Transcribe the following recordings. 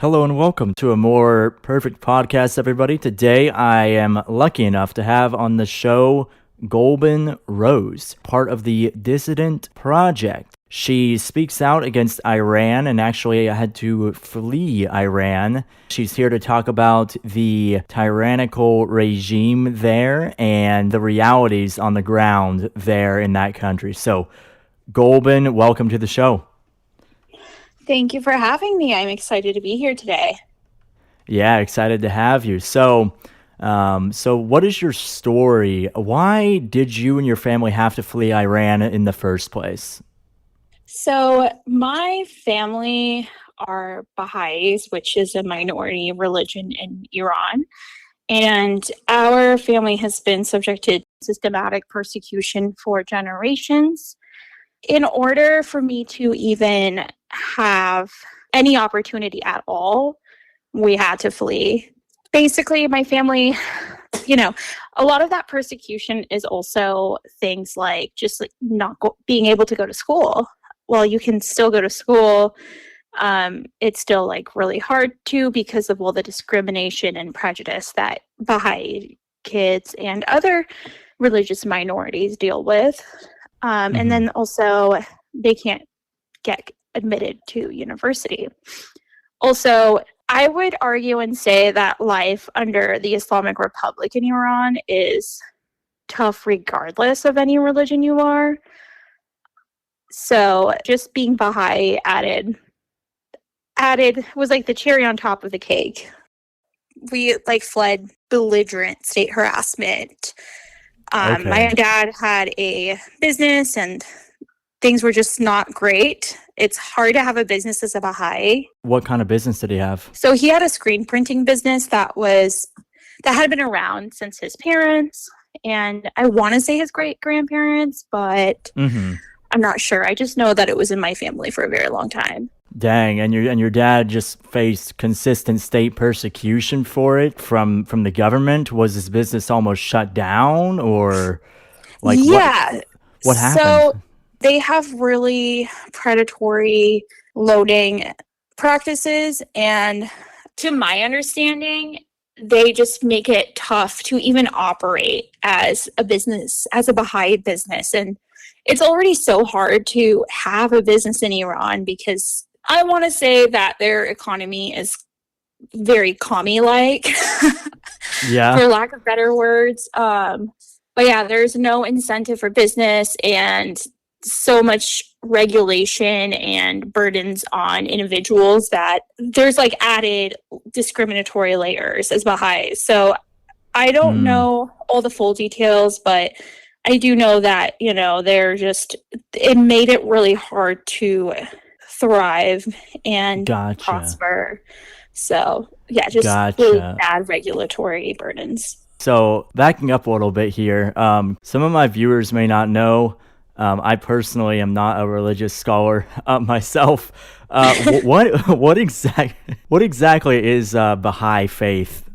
Hello and welcome to a more perfect podcast, everybody. Today I am lucky enough to have on the show Golbon Rose, part of the Dissident Project. She speaks out against Iran and actually had to flee Iran. She's here to talk about the tyrannical regime there and the realities on the ground there in that country. So, Golbon, welcome to the show. Thank you for having me. I'm excited to be here today. Yeah, excited to have you. So what is your story? Why did you and your family have to flee Iran in the first place? So, my family are Baha'is, which is a minority religion in Iran. And our family has been subjected to systematic persecution for generations. In order for me to even have any opportunity at all, we had to flee. Basically, my family, a lot of that persecution is also things like just like being able to go to school. Well, you can still go to school. It's still like really hard to because of all the discrimination and prejudice that Baha'i kids and other religious minorities deal with. And then also they can't get admitted to university. Also, I would argue and say that life under the Islamic Republic in Iran is tough regardless of any religion you are. So just being Baha'i added was like the cherry on top of the cake. We fled belligerent state harassment. Okay. My dad had a business and things were just not great. It's hard to have a business as a Baha'i. What kind of business did he have? So he had a screen printing business that had been around since his parents, and I want to say his great-grandparents, but I'm not sure. I just know that it was in my family for a very long time. Dang, and your dad just faced consistent state persecution for it from the government? Was his business almost shut down, or what happened? So they have really predatory loading practices, and to my understanding, they just make it tough to even operate as a business, as a Baha'i business. And it's already so hard to have a business in Iran because I want to say that their economy is very commie-like, Yeah. for lack of better words. But yeah, there's no incentive for business and so much regulation and burdens on individuals that there's added discriminatory layers as Baha'i. So I don't know all the full details, but I do know that, it made it really hard to thrive and prosper. So yeah, just really bad regulatory burdens. So backing up a little bit here, some of my viewers may not know, I personally am not a religious scholar myself. What exactly is Baha'i faith?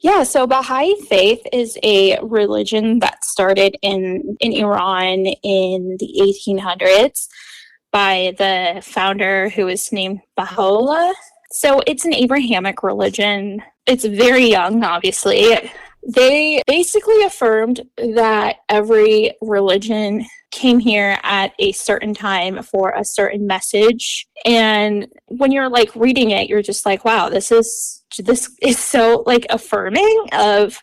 Yeah, so Baha'i faith is a religion that started in Iran in the 1800s by the founder who was named Baha'u'llah. So it's an Abrahamic religion. It's very young, obviously. They basically affirmed that every religion came here at a certain time for a certain message. And when you're reading it, you're just like, wow, this is so affirming of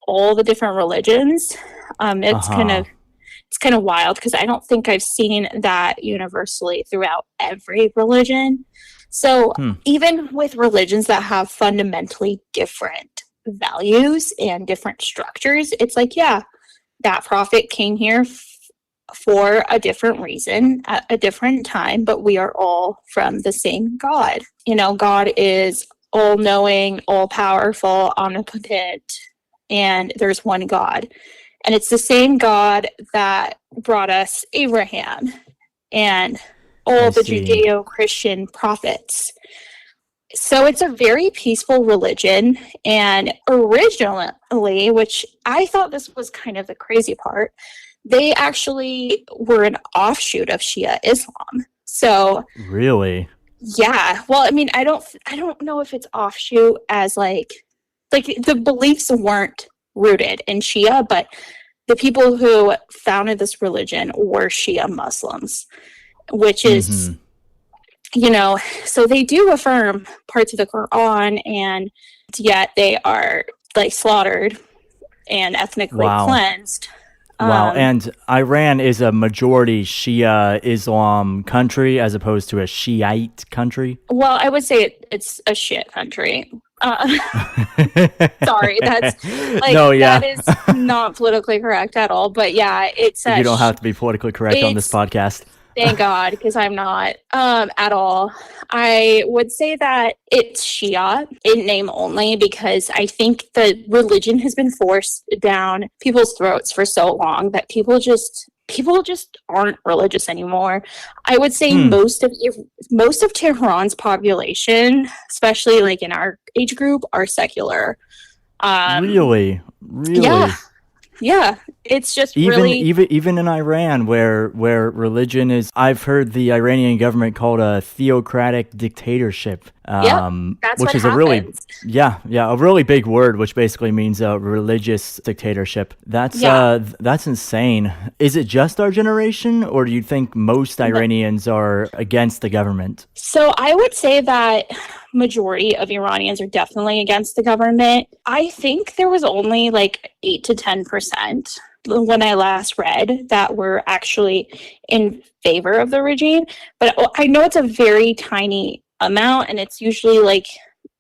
all the different religions. It's kind of wild because I don't think I've seen that universally throughout every religion. So even with religions that have fundamentally different values and different structures, it's that prophet came here for a different reason at a different time, but we are all from the same God. God is all-knowing, all-powerful, omnipotent, and there's one God. And it's the same God that brought us Abraham and all the Judeo-Christian prophets. So it's a very peaceful religion, and originally, which I thought this was kind of the crazy part, they actually were an offshoot of Shia Islam. So really, Yeah. Well, I mean, I don't know if it's offshoot as like the beliefs weren't rooted in Shia, but the people who founded this religion were Shia Muslims, which is, Mm-hmm. so they do affirm parts of the Quran, and yet they are like slaughtered and ethnically Wow. cleansed. Wow. Um, And Iran is a majority Shia Islam country as opposed to a Shiite country. well, I would say it's a shit country. Uh, sorry, that's No, that yeah. is not politically correct at all. But yeah, it's You don't have to be politically correct on this it's podcast. thank God, because I'm not at all. I would say that it's Shia in name only because I think the religion has been forced down people's throats for so long that people just aren't religious anymore. I would say Hmm. most of Tehran's population, especially like in our age group, are secular. Really? Yeah, Really? yeah. It's just Even really, even even in Iran, where religion is, I've heard the Iranian government called a theocratic dictatorship, yep, that's which what is a really, happens. yeah, a really big word, which basically means a religious dictatorship. Yeah. That's insane. Is it just our generation, or do you think most Iranians are against the government? So I would say that majority of Iranians are definitely against the government. I think there was only like 8 to 10% when I last read that were actually in favor of the regime. But I know it's a very tiny amount, and it's usually like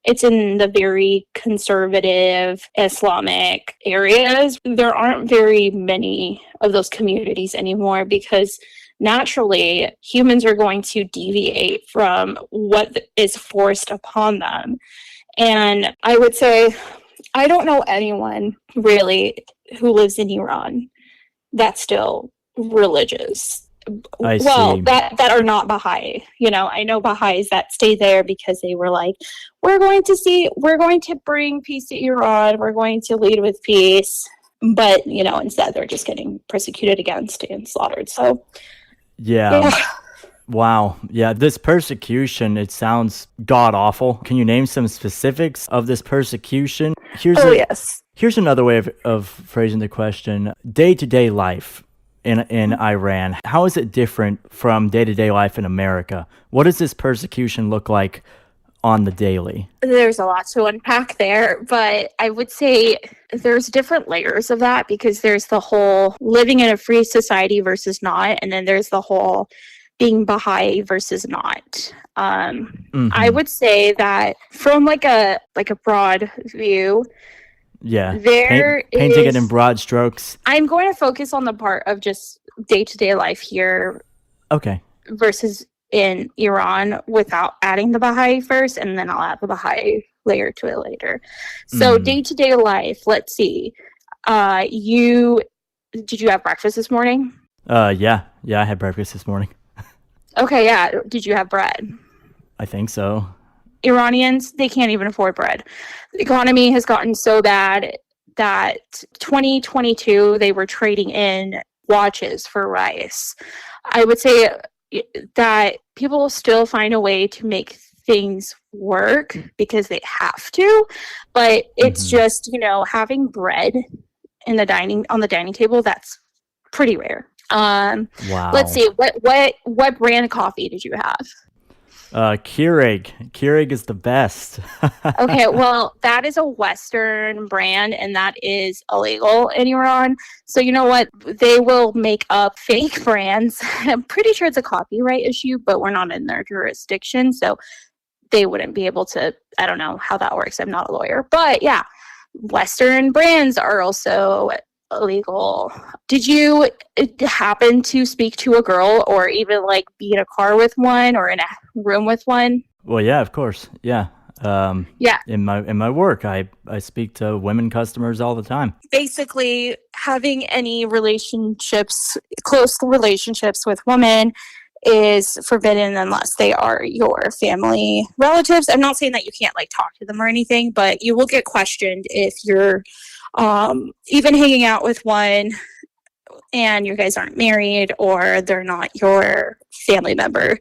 it's in the very conservative Islamic areas. There aren't very many of those communities anymore because naturally humans are going to deviate from what is forced upon them. And I would say I don't know anyone really who lives in Iran that's still religious. I Well, see. that are not Baha'i. I know Baha'is that stay there because they were like, we're going to bring peace to Iran, we're going to lead with peace. But, instead they're just getting persecuted against and slaughtered. So Yeah. yeah. Wow. Yeah, this persecution, it sounds god awful. Can you name some specifics of this persecution? Oh yes. Here's another way of phrasing the question. Day-to-day life in Iran, how is it different from day-to-day life in America? What does this persecution look like on the daily? There's a lot to unpack there, but I would say there's different layers of that because there's the whole living in a free society versus not, and then there's the whole being Baha'i versus not. I Mm-hmm. would say that from like a broad view, Yeah. there Painting it in is. broad strokes. I'm going to focus on the part of just day to day life here Okay. versus in Iran without adding the Baha'i first, and then I'll add the Baha'i layer to it later. So Mm. day to day life, let's see. You did you have breakfast this morning? Yeah, I had breakfast this morning. Okay, yeah. Did you have bread? I think so. Iranians, they can't even afford bread. The economy has gotten so bad that 2022 they were trading in watches for rice. I would say that people still find a way to make things work because they have to, but it's Mm-hmm. just, having bread in on the dining table, that's pretty rare. Let's Wow. see, what brand of coffee did you have? Keurig. Keurig is the best. Okay, well, that is a Western brand and that is illegal in Iran. So, you know what? They will make up fake brands. I'm pretty sure it's a copyright issue, but we're not in their jurisdiction. So, they wouldn't be able to. I don't know how that works. I'm not a lawyer. But yeah, Western brands are also illegal. Did you happen to speak to a girl or even like be in a car with one or in a room with one? Well, yeah, of course. Yeah. Yeah. In my work, I speak to women customers all the time. Basically, having any close relationships with women is forbidden unless they are your family relatives. I'm not saying that you can't like talk to them or anything, but you will get questioned if you're even hanging out with one and you guys aren't married or they're not your family member.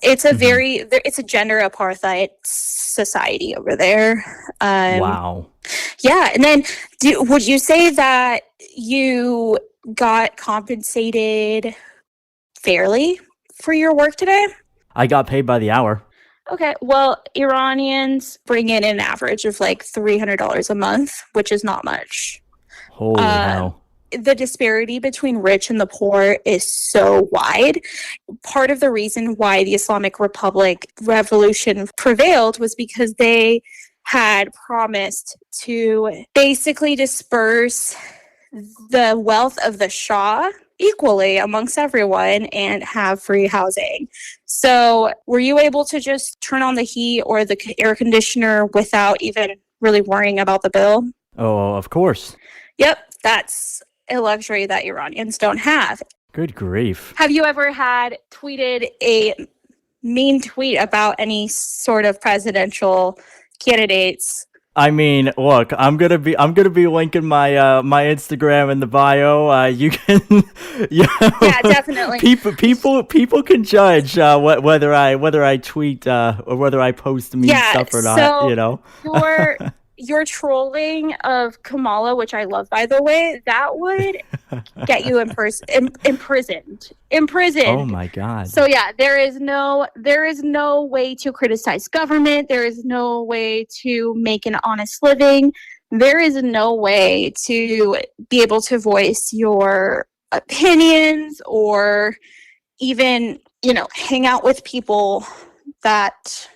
It's a it's a gender apartheid society over there. Wow. Yeah. And then would you say that you got compensated fairly for your work today? I got paid by the hour. Okay. Well, Iranians bring in an average of like $300 a month, which is not much. Holy hell. The disparity between rich and the poor is so wide. Part of the reason why the Islamic Republic revolution prevailed was because they had promised to basically disperse the wealth of the Shah equally amongst everyone and have free housing. So were you able to just turn on the heat or the air conditioner without even really worrying about the bill? Oh, of course. Yep, that's a luxury that Iranians don't have. Good grief. Have you ever tweeted a mean tweet about any sort of presidential candidates? I mean, look, I'm gonna be linking my my Instagram in the bio. You can, yeah, definitely. People can judge whether I tweet or whether I post mean stuff or not. You know, your trolling of Kamala, which I love, by the way, that would get you imprisoned. Oh my God. So yeah, there is no way to criticize government. There is no way to make an honest living. There is no way to be able to voice your opinions or even, hang out with people that,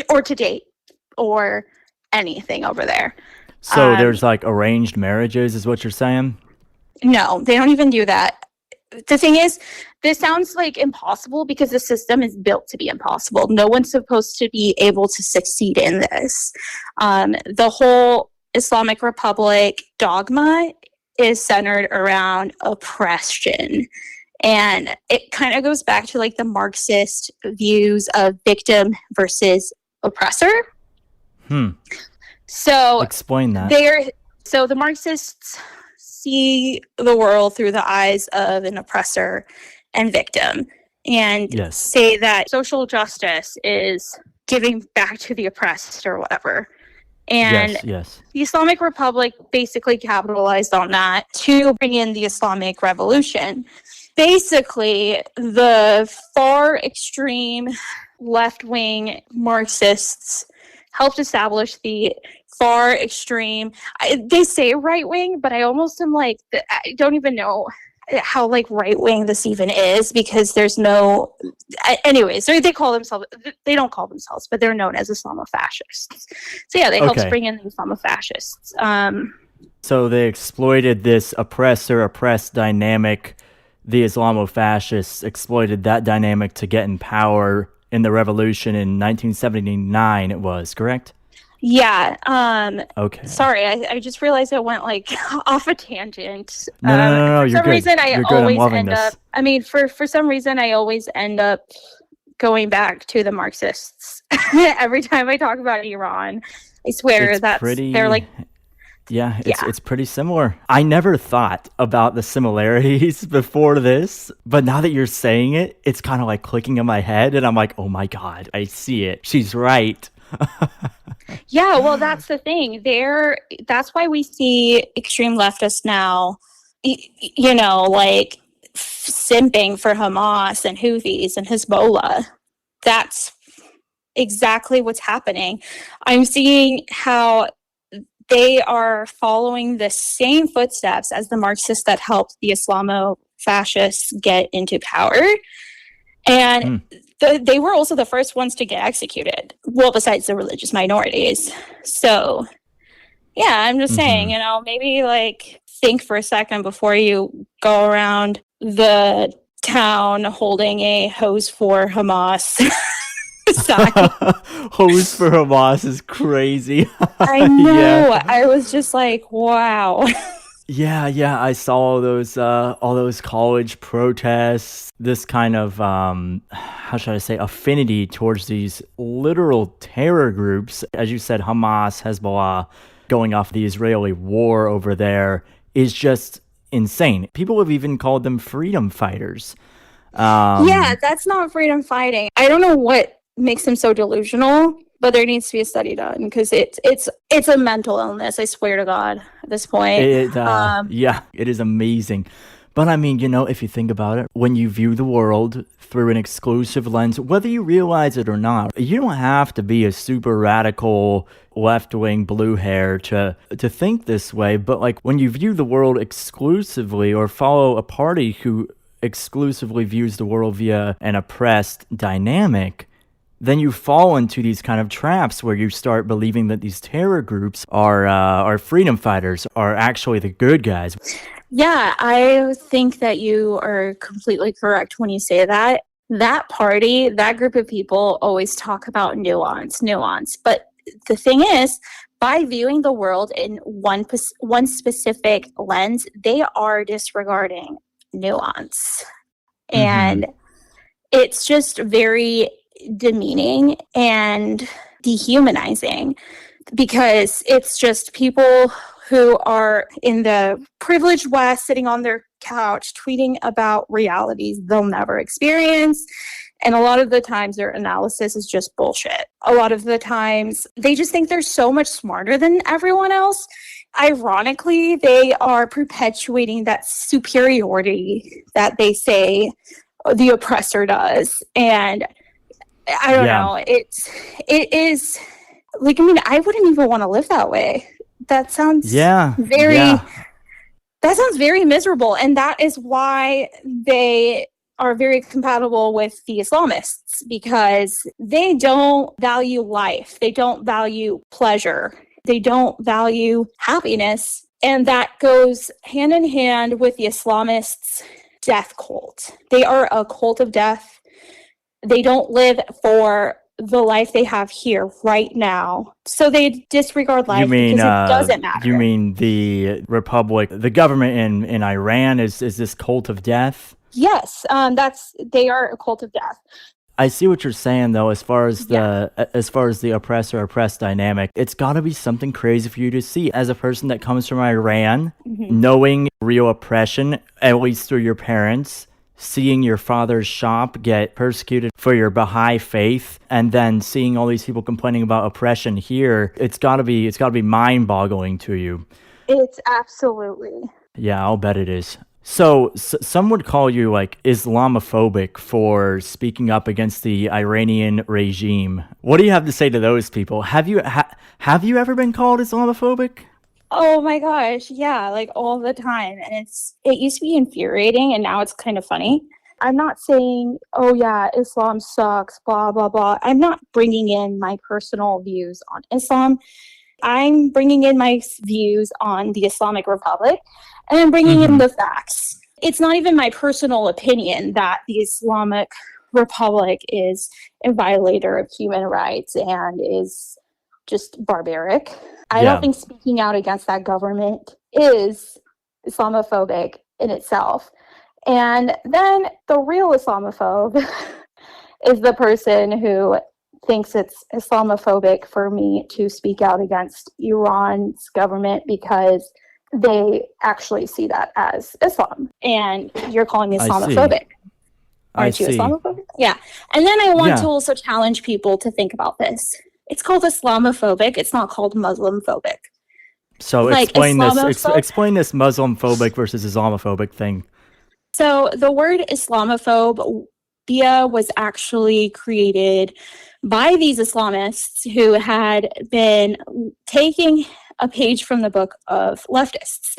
or to date or anything over there. So there's like arranged marriages is what you're saying? No, they don't even do that. The thing is, this sounds like impossible because the system is built to be impossible. No one's supposed to be able to succeed in this. The whole Islamic Republic dogma is centered around oppression. And it kind of goes back to like the Marxist views of victim versus oppressor. So explain that. So the Marxists see the world through the eyes of an oppressor and victim, and say that social justice is giving back to the oppressed or whatever. And the Islamic Republic basically capitalized on that to bring in the Islamic Revolution. Basically, the far extreme left-wing Marxists helped establish the far extreme, they say right-wing, but I almost am like, I don't even know how like right-wing this even is, because there's no, anyways, they don't call themselves, but they're known as Islamofascists. So yeah, they helped bring in the Islamofascists. So they exploited this oppressor-oppressed dynamic. The Islamofascists exploited that dynamic to get in power in the revolution in 1979, it was, correct? Yeah. Okay. Sorry, I just realized I went like off a tangent. No, you're good. For some reason, I always end up. I mean, for some reason, I always end up going back to the Marxists every time I talk about Iran. I swear they're like. Yeah, it's pretty similar. I never thought about the similarities before this, but now that you're saying it, it's kind of like clicking in my head, and I'm like, oh my God, I see it. She's right. Yeah, well, that's the thing. That's why we see extreme leftists now, like simping for Hamas and Houthis and Hezbollah. That's exactly what's happening. I'm seeing how they are following the same footsteps as the Marxists that helped the Islamo-fascists get into power. And they were also the first ones to get executed. Well, besides the religious minorities. So, yeah, I'm just saying, maybe like think for a second before you go around the town holding a hose for Hamas. Hose for Hamas is crazy. I know. Yeah. I was just like, wow. Yeah. I saw all those college protests. This kind of how should I say, affinity towards these literal terror groups, as you said, Hamas, Hezbollah, going off the Israeli war over there is just insane. People have even called them freedom fighters. Yeah, that's not freedom fighting. I don't know what makes them so delusional, but there needs to be a study done because it's a mental illness. I swear to God, at this point. Yeah, it is amazing. But I mean, if you think about it, when you view the world through an exclusive lens, whether you realize it or not, you don't have to be a super radical left-wing blue hair to think this way. But like when you view the world exclusively or follow a party who exclusively views the world via an oppressed dynamic, then you fall into these kind of traps where you start believing that these terror groups are freedom fighters, are actually the good guys. Yeah, I think that you are completely correct when you say that. That party, that group of people always talk about nuance. But the thing is, by viewing the world in one specific lens, they are disregarding nuance. And it's just very demeaning and dehumanizing because it's just people who are in the privileged West sitting on their couch tweeting about realities they'll never experience. And a lot of the times their analysis is just bullshit. A lot of the times they just think they're so much smarter than everyone else. Ironically, they are perpetuating that superiority that they say the oppressor does. And I don't know. It is like, I mean, I wouldn't even want to live that way. That sounds that sounds very miserable. And that is why they are very compatible with the Islamists, because they don't value life. They don't value pleasure. They don't value happiness. And that goes hand in hand with the Islamists' death cult. They are a cult of death. They don't live for the life they have here right now. So they disregard life because it doesn't matter. You mean the republic, the government in Iran is this cult of death? Yes, they are a cult of death. I see what you're saying though, as far as the oppressor oppressed dynamic. It's got to be something crazy for you to see as a person that comes from Iran, knowing real oppression, at least through your parents, seeing your father's shop get persecuted for your Baha'i faith, and then seeing all these people complaining about oppression here. It's gotta be mind-boggling to you. It's absolutely. Yeah, I'll bet it is. So some would call you like Islamophobic for speaking up against the Iranian regime. What do you have to say to those people? Have you ever been called Islamophobic? Oh my gosh, yeah, like all the time. And it used to be infuriating and now it's kind of funny. I'm not saying, oh yeah, Islam sucks, blah, blah, blah. I'm not bringing in my personal views on Islam. I'm bringing in my views on the Islamic Republic, and I'm bringing in the facts. It's not even my personal opinion that the Islamic Republic is a violator of human rights and is just barbaric. I don't think speaking out against that government is Islamophobic in itself. And then the real Islamophobe is the person who thinks it's Islamophobic for me to speak out against Iran's government because they actually see that as Islam. And you're calling me Islamophobic. Aren't you Islamophobic? Yeah. And then I want to also challenge people to think about this. It's called Islamophobic. It's not called Muslim-phobic. So like explain this Muslim-phobic versus Islamophobic thing. So the word Islamophobia was actually created by these Islamists who had been taking a page from the book of leftists.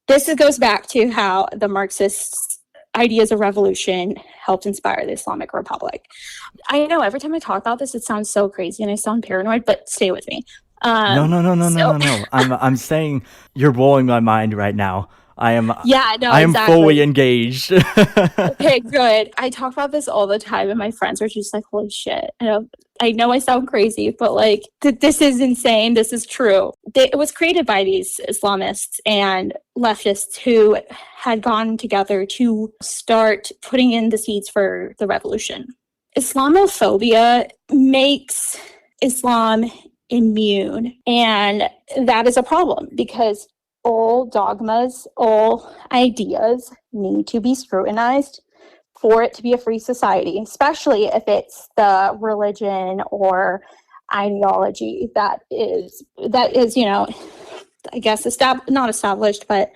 This goes back to how the Marxists' ideas of revolution helped inspire the Islamic Republic. I know every time I talk about this, it sounds so crazy and I sound paranoid, but stay with me. No. I'm saying you're blowing my mind right now. I am exactly. fully engaged. Okay, good. I talk about this all the time and my friends are just like, holy shit. I know I sound crazy, but like, this is insane. This is true. It was created by these Islamists and leftists who had gone together to start putting in the seeds for the revolution. Islamophobia makes Islam immune, and that is a problem because all dogmas, all ideas need to be scrutinized for it to be a free society, especially if it's the religion or ideology that is, I guess, not established, but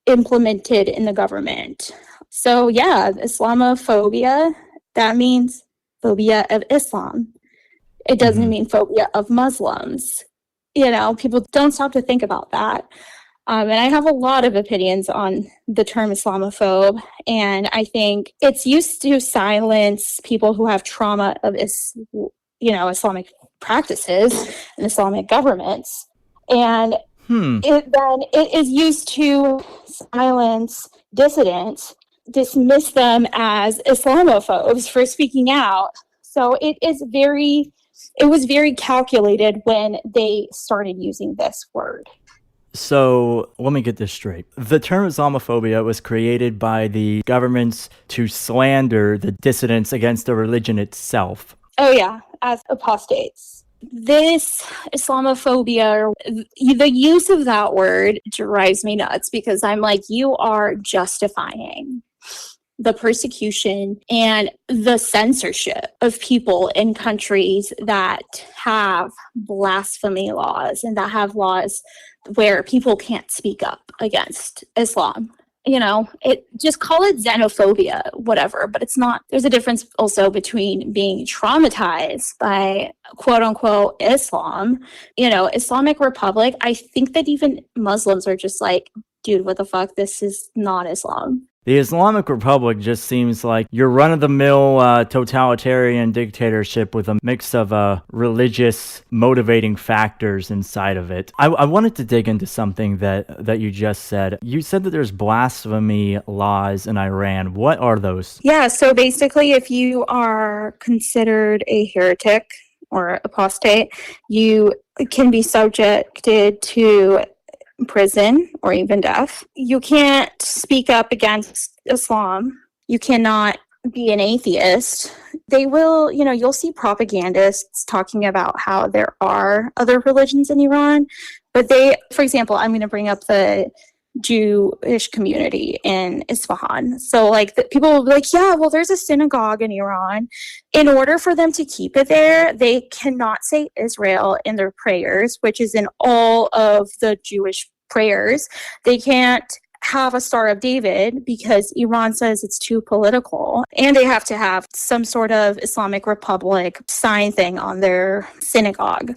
implemented in the government. So yeah, Islamophobia, that means phobia of Islam. It doesn't mean phobia of Muslims. People don't stop to think about that. And I have a lot of opinions on the term Islamophobe, and I think it's used to silence people who have trauma of Islamic practices and Islamic governments. And it is used to silence dissidents, dismiss them as Islamophobes for speaking out. So it was very calculated when they started using this word. So let me get this straight. The term Islamophobia was created by the governments to slander the dissidents against the religion itself. Oh yeah, as apostates. This Islamophobia, the use of that word drives me nuts, because I'm like, you are justifying the persecution and the censorship of people in countries that have blasphemy laws and that have laws where people can't speak up against Islam. Just call it xenophobia, whatever, but it's not. There's a difference also between being traumatized by quote unquote Islam, Islamic Republic. I think that even Muslims are just like, dude, what the fuck? This is not Islam. The Islamic Republic just seems like your run-of-the-mill totalitarian dictatorship with a mix of religious motivating factors inside of it. I wanted to dig into something that you just said. You said that there's blasphemy laws in Iran. What are those? Yeah, so basically, if you are considered a heretic or apostate, you can be subjected to prison or even death. You can't speak up against Islam. You cannot be an atheist. They will, you'll see propagandists talking about how there are other religions in Iran, but for example, I'm going to bring up the Jewish community in Isfahan. So people will be like, yeah, well, there's a synagogue in Iran. In order for them to keep it there, they cannot say Israel in their prayers, which is in all of the Jewish prayers. They can't have a Star of David because Iran says it's too political. And they have to have some sort of Islamic Republic sign thing on their synagogue.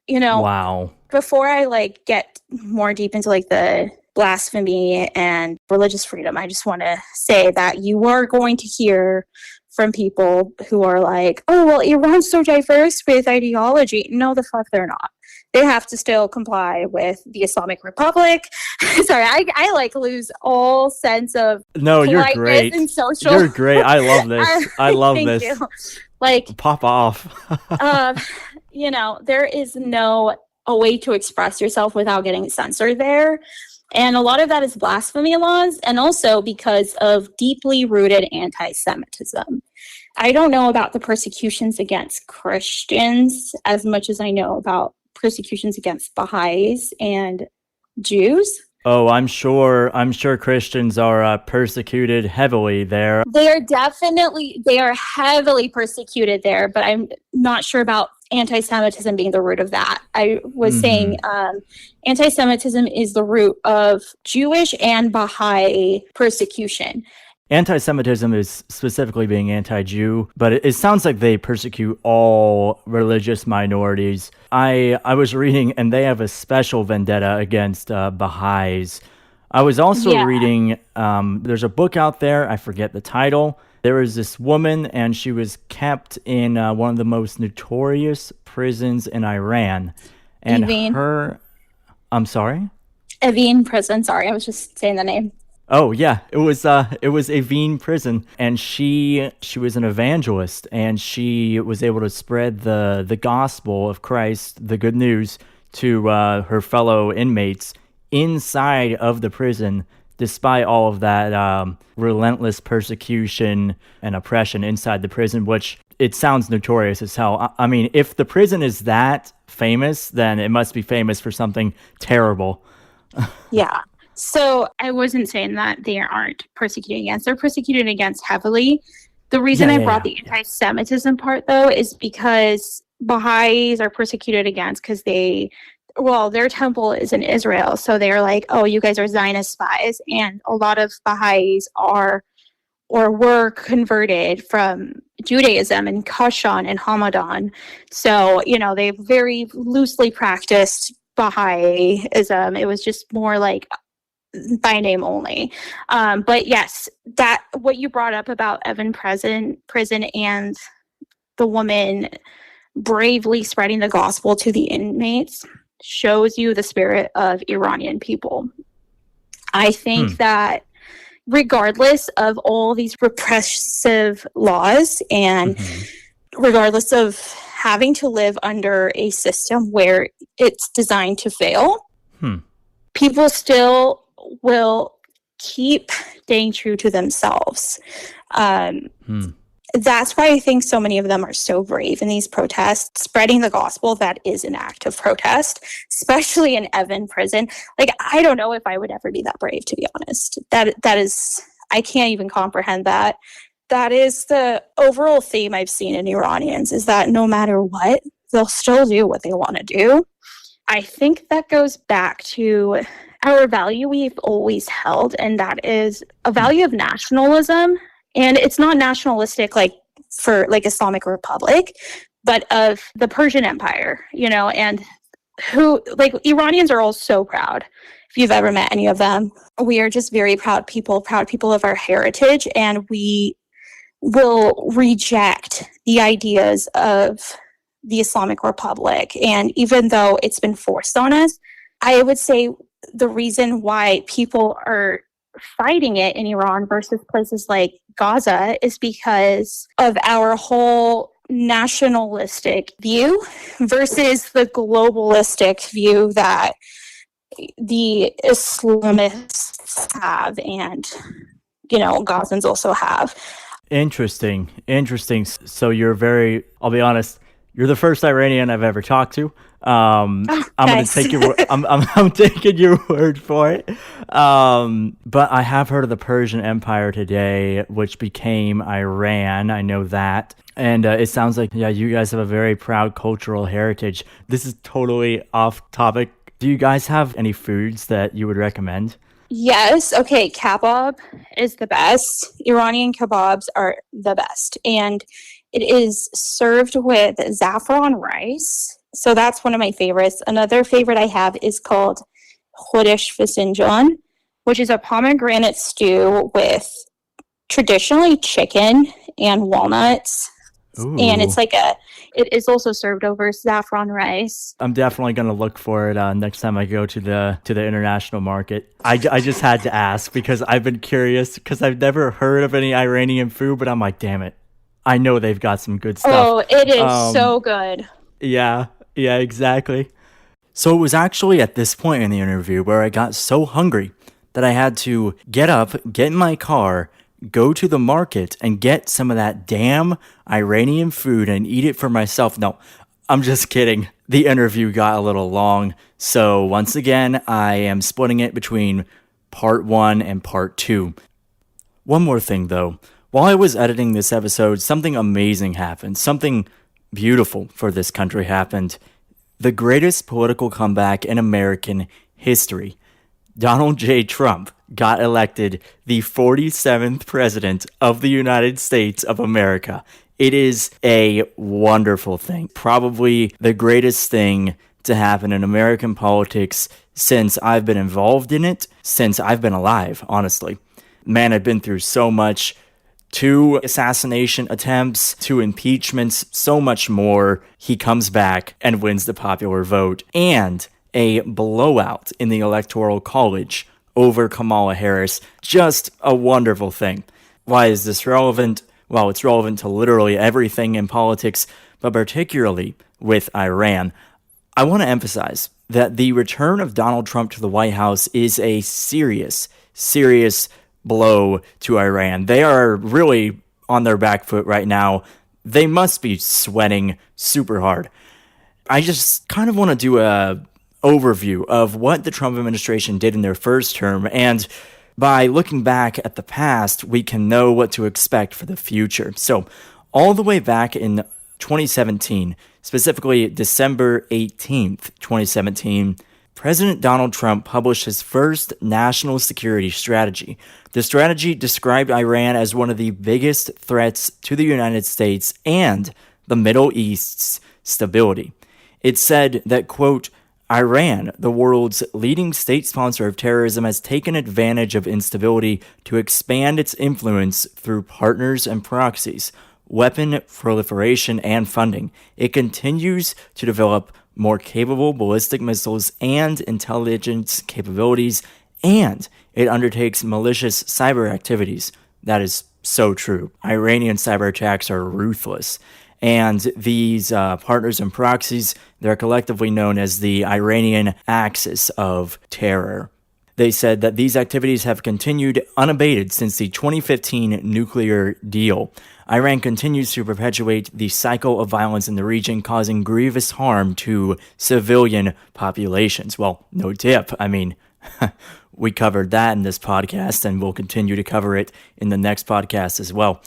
Wow. Before I get more deep into the blasphemy and religious freedom, I just want to say that you are going to hear from people who are like, oh, well, Iran's so diverse with ideology. No, the fuck they're not. They have to still comply with the Islamic Republic. Sorry, I lose all sense of you're great. And social. You're great. I love this. I love Thank this. You. Pop off. There is a way to express yourself without getting censored there. And a lot of that is blasphemy laws, and also because of deeply rooted anti-Semitism. I don't know about the persecutions against Christians as much as I know about persecutions against Baha'is and Jews. Oh, I'm sure Christians are persecuted heavily there. They are heavily persecuted there, but I'm not sure about anti-Semitism being the root of that. I was saying anti-Semitism is the root of Jewish and Baha'i persecution. Anti-Semitism is specifically being anti-Jew, but it sounds like they persecute all religious minorities. I was reading, and they have a special vendetta against Baha'is. I was also reading, there's a book out there, I forget the title. There was this woman, and she was kept in one of the most notorious prisons in Iran. And I'm sorry? Evin prison, sorry, I was just saying the name. Oh yeah, it was Evin prison, and she was an evangelist, and she was able to spread the gospel of Christ, the good news, to her fellow inmates inside of the prison, despite all of that relentless persecution and oppression inside the prison, which it sounds notorious as hell. I mean, if the prison is that famous, then it must be famous for something terrible. Yeah. So I wasn't saying that they aren't persecuted against. They're persecuted against heavily. The reason I brought the anti-Semitism part, though, is because Baha'is are persecuted against because their temple is in Israel. So they're like, oh, you guys are Zionist spies. And a lot of Baha'is are or were converted from Judaism and Kashan and Hamadan. So, they very loosely practiced Baha'ism. It was just more like by name only. But yes, that what you brought up about Evan prison and the woman bravely spreading the gospel to the inmates shows you the spirit of Iranian people. I think that regardless of all these repressive laws and regardless of having to live under a system where it's designed to fail, people still will keep staying true to themselves. That's why I think so many of them are so brave in these protests, spreading the gospel. That is an act of protest, especially in Evan prison. Like, I don't know if I would ever be that brave, to be honest. That is, I can't even comprehend that. That is the overall theme I've seen in Iranians, is that no matter what, they'll still do what they want to do. I think that goes back to our value we've always held, and that is a value of nationalism. And it's not nationalistic like for like Islamic Republic, but of the Persian Empire, and who, like, Iranians are all so proud. If you've ever met any of them, we are just very proud people of our heritage, and we will reject the ideas of the Islamic Republic. And even though it's been forced on us, I would say the reason why people are fighting it in Iran versus places like Gaza is because of our whole nationalistic view versus the globalistic view that the Islamists have and, Gazans also have. Interesting. So I'll be honest, you're the first Iranian I've ever talked to. I'm going to take your I'm taking your word for it. But I have heard of the Persian Empire today, which became Iran. I know that. And it sounds like, you guys have a very proud cultural heritage. This is totally off topic. Do you guys have any foods that you would recommend? Yes. Okay. Kebab is the best. Iranian kebabs are the best. And it is served with saffron rice. So that's one of my favorites. Another favorite I have is called khodesh fisinjan, which is a pomegranate stew with traditionally chicken and walnuts. Ooh. And it is also served over saffron rice. I'm definitely going to look for it next time I go to the international market. I just had to ask because I've been curious because I've never heard of any Iranian food, but I'm like, damn it. I know they've got some good stuff. Oh, it is so good. Yeah, exactly. So it was actually at this point in the interview where I got so hungry that I had to get up, get in my car, go to the market, and get some of that damn Iranian food and eat it for myself. No, I'm just kidding. The interview got a little long. So once again, I am splitting it between part 1 and part 2. One more thing, though. While I was editing this episode, something amazing happened. Something beautiful for this country happened. The greatest political comeback in American history. Donald J. Trump got elected the 47th president of the United States of America. It is a wonderful thing. Probably the greatest thing to happen in American politics since I've been involved in it, since I've been alive, honestly. Man, I've been through so much. 2 assassination attempts, 2 impeachments, so much more. He comes back and wins the popular vote. And a blowout in the Electoral College over Kamala Harris. Just a wonderful thing. Why is this relevant? Well, it's relevant to literally everything in politics, but particularly with Iran. I want to emphasize that the return of Donald Trump to the White House is a serious blow to Iran. They are really on their back foot right now. They must be sweating super hard. I just kind of want to do a overview of what the Trump administration did in their first term, and by looking back at the past, we can know what to expect for the future. So, all the way back in 2017, specifically December 18th, 2017, President Donald Trump published his first national security strategy. The strategy described Iran as one of the biggest threats to the United States and the Middle East's stability. It said that, quote, Iran, the world's leading state sponsor of terrorism, has taken advantage of instability to expand its influence through partners and proxies, weapon proliferation, and funding. It continues to develop more capable ballistic missiles and intelligence capabilities, and it undertakes malicious cyber activities. That is so true. Iranian cyber attacks are ruthless. And these partners and proxies, they're collectively known as the Iranian Axis of Terror. They said that these activities have continued unabated since the 2015 nuclear deal. Iran continues to perpetuate the cycle of violence in the region, causing grievous harm to civilian populations. Well, no dip. I mean, we covered that in this podcast, and we'll continue to cover it in the next podcast as well.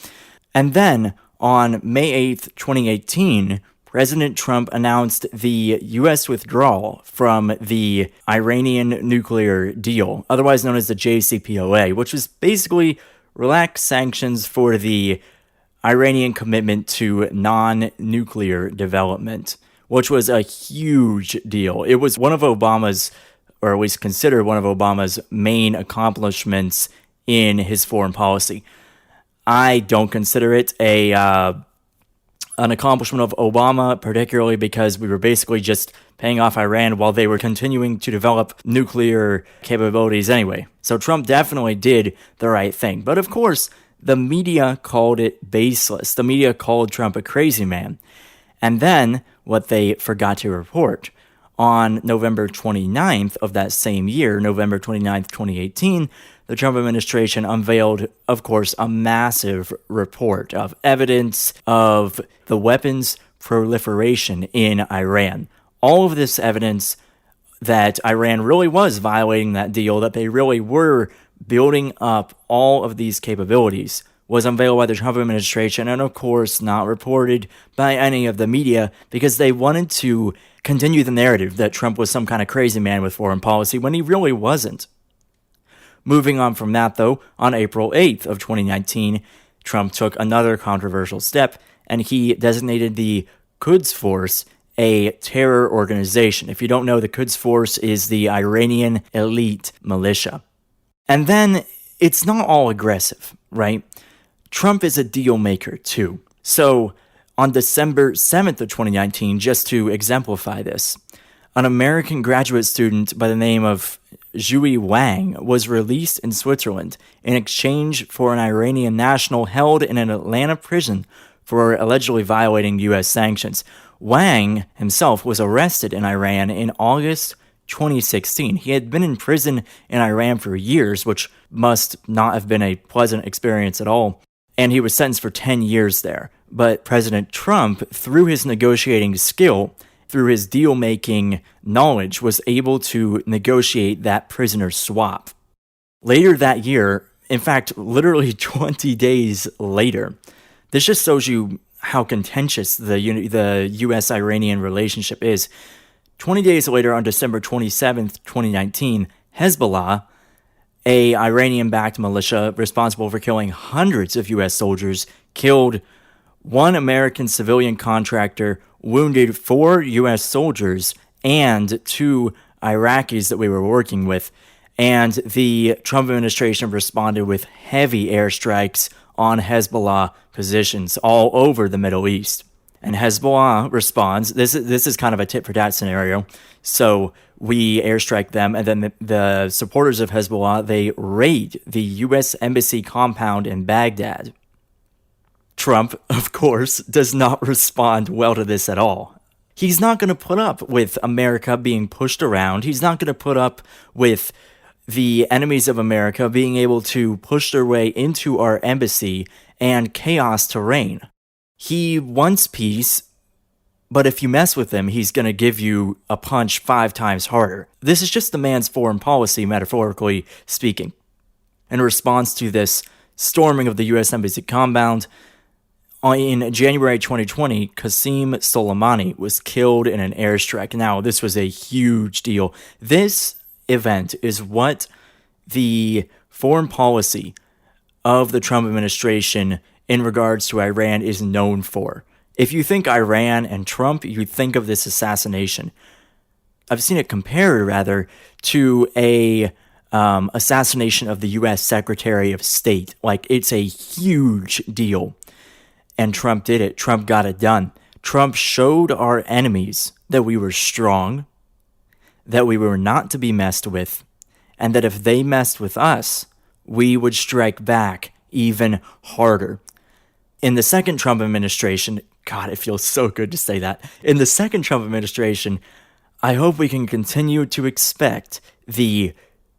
And then, on May 8th, 2018, President Trump announced the U.S. withdrawal from the Iranian nuclear deal, otherwise known as the JCPOA, which was basically relaxed sanctions for the Iranian commitment to non-nuclear development, which was a huge deal. It was one of Obama's, or at least considered one of Obama's main accomplishments in his foreign policy. I don't consider it an accomplishment of Obama, particularly because we were basically just paying off Iran while they were continuing to develop nuclear capabilities anyway. So Trump definitely did the right thing. But of course, the media called it baseless. The media called Trump a crazy man. And then, what they forgot to report, on November 29th of that same year, November 29th, 2018, the Trump administration unveiled, of course, a massive report of evidence of the weapons proliferation in Iran. All of this evidence that Iran really was violating that deal, that they really were building up all of these capabilities, was unveiled by the Trump administration and, of course, not reported by any of the media because they wanted to continue the narrative that Trump was some kind of crazy man with foreign policy when he really wasn't. Moving on from that, though, on April 8th of 2019, Trump took another controversial step, and he designated the Quds Force a terror organization. If you don't know, the Quds Force is the Iranian elite militia. And then, it's not all aggressive, right? Trump is a deal maker, too. So, on December 7th of 2019, just to exemplify this, an American graduate student by the name of Zhui Wang was released in Switzerland in exchange for an Iranian national held in an Atlanta prison for allegedly violating U.S. sanctions. Wang himself was arrested in Iran in August 2016. He had been in prison in Iran for years, which must not have been a pleasant experience at all, and he was sentenced for 10 years there. But President Trump, through his negotiating skill, through his deal-making knowledge, was able to negotiate that prisoner swap. Later that year, in fact, literally 20 days later, this just shows you how contentious the U.S.-Iranian relationship is. 20 days later, on December 27th, 2019, Hezbollah, a Iranian-backed militia responsible for killing hundreds of U.S. soldiers, killed one American civilian contractor, wounded 4 U.S. soldiers, and 2 Iraqis that we were working with. And the Trump administration responded with heavy airstrikes on Hezbollah positions all over the Middle East. And Hezbollah responds, this is kind of a tit-for-tat scenario. So we airstrike them, and then the supporters of Hezbollah, they raid the U.S. Embassy compound in Baghdad. Trump, of course, does not respond well to this at all. He's not going to put up with America being pushed around. He's not going to put up with the enemies of America being able to push their way into our embassy and chaos to reign. He wants peace, But if you mess with him, he's going to give you a punch 5 times harder. This is just the man's foreign policy, metaphorically speaking. In response to this storming of the U.S. Embassy compound, in January 2020, Qasem Soleimani was killed in an airstrike. Now, this was a huge deal. This event is what the foreign policy of the Trump administration in regards to Iran is known for. If you think Iran and Trump, you think of this assassination. I've seen it compared, rather, to a assassination of the U.S. Secretary of State. Like, it's a huge deal. And Trump did it. Trump got it done. Trump showed our enemies that we were strong, that we were not to be messed with, and that if they messed with us, we would strike back even harder. In the second Trump administration, God, it feels so good to say that. In the second Trump administration, I hope we can continue to expect the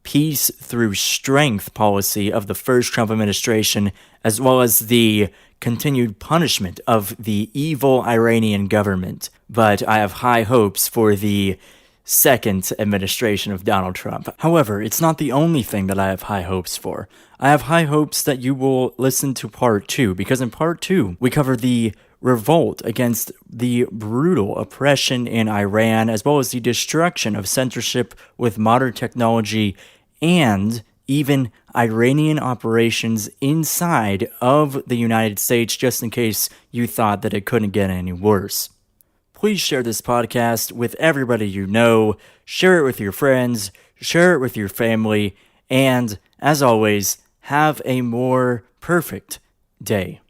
peace through strength policy of the first Trump administration, as well as the continued punishment of the evil Iranian government. But I have high hopes for the second administration of Donald Trump. However, it's not the only thing that I have high hopes for. I have high hopes that you will listen to part 2, because in part 2, we cover the revolt against the brutal oppression in Iran, as well as the destruction of censorship with modern technology and even Iranian operations inside of the United States, just in case you thought that it couldn't get any worse. Please share this podcast with everybody you know, share it with your friends, share it with your family, and, as always, have a more perfect day.